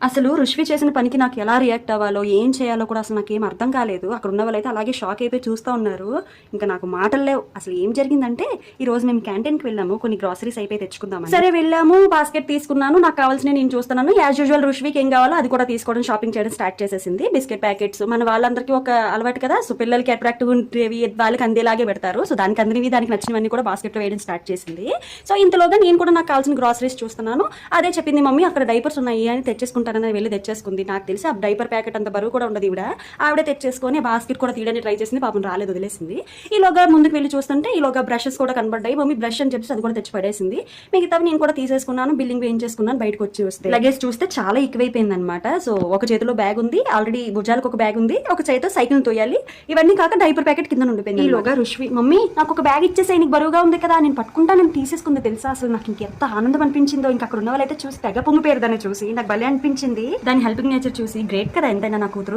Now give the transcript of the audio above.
అసలు రుష్వి చేసిన పనికి నాకు ఎలా రియాక్ట్ అవ్వాలో ఏం చేయాలో కూడా అసలు నాకేం అర్థం కాలేదు. అక్కడ ఉన్న వాళ్ళైతే అలాగే షాక్ అయిపోయి చూస్తూ ఉన్నారు. ఇంకా నాకు మాటలు లేవు. అసలు ఏం జరిగిందంటే ఈ రోజు మేము క్యాంటీన్కి వెళ్ళాము, కొన్ని గ్రాసరీస్ అయిపోయి తెచ్చుకుందామని. సరే వెళ్ళాము, బాస్కెట్ తీసుకున్నాను, నాకు కావాల్సిన నేను చూస్తున్నాను. యాజ్ యూజువల్ రుష్వికి ఏం కావాలో అది కూడా తీసుకోవడం, షాపింగ్ చేయడం స్టార్ట్ చేసేసింది. బిస్కెట్ ప్యాకెట్స్ మన వాళ్ళందరికీ ఒక అలవాటు కదా, సో పిల్లలకి అట్రాక్టివ్ ఉండేవి వాళ్ళకి అందేలాగే పెడతారు. సో దానికి అందినవి దానికి నచ్చినవన్నీ కూడా బాస్కెట్లో వేయడం స్టార్ట్ చేసింది. సో ఇంతలోగా నేను కూడా నాకు కావాల్సిన గ్రాసరీస్ చూస్తున్నాను. అదే చెప్పింది మమ్మీ అక్కడ డైపర్స్ ఉన్నాయి అని తెచ్చేసుకుంటాను. వెళ్ళి తెచ్చేసుకుంది. నాకు తెలిసి ఆ డైపర్ ప్యాకెట్ అంత బరువు కూడా ఉండదు. ఆవిడ తెచ్చేసుకొని బాస్కెట్ కూడా తీయడానికి ట్రై చేసింది. పాపం రాలేదు, వదిలేసింది. ఈలోగా ముందుకు వెళ్ళి చూస్తుంటే ఈలోగా బ్రషెస్ కూడా కనబడ్డాయి. మమ్మీ బ్రష్ అని చెప్పి అది కూడా తెచ్చి పడేసింది. మిగతావి నేను కూడా తీసేసుకున్నాను, బిల్లింగ్ వేయించేసుకున్నాను. బయటకు వచ్చి వస్తే లగేజ్ చూస్తే చాలా ఎక్కువైపోయింది అనమాట. సో ఒక చేతిలో బ్యాగ్ ఉంది, ఆల్రెడీ భుజాలకు ఒక బ్యాగ్ ఉంది, ఒక చేతితో సైకిల్ తోయాలి. ఇవన్నీ కాక డైపర్ ప్యాకెట్ కింద ఉండిపోయింది. ఈలోగా రుష్వి మమ్మీ నాకు ఒక బ్యాగ్ ఇచ్చేసాయి, నీకు బరువుగా ఉంది కదా, నేను పట్టుకుంటా, నేను తీసేసుకుంది. తెలుసా అసలు నాకు ఇంకెంత ఆనందం అనిపించిందో. ఇంకా అక్కడ ఉన్న వాళ్ళైతే చూసి తెగ పొంగిపోయారు దాన్ని చూసి. నాకు భలే అనిపించింది. దాని హెల్పింగ్ నేచర్ చూసి. గ్రేట్ కదా ఎంతైనా నా కూతురు.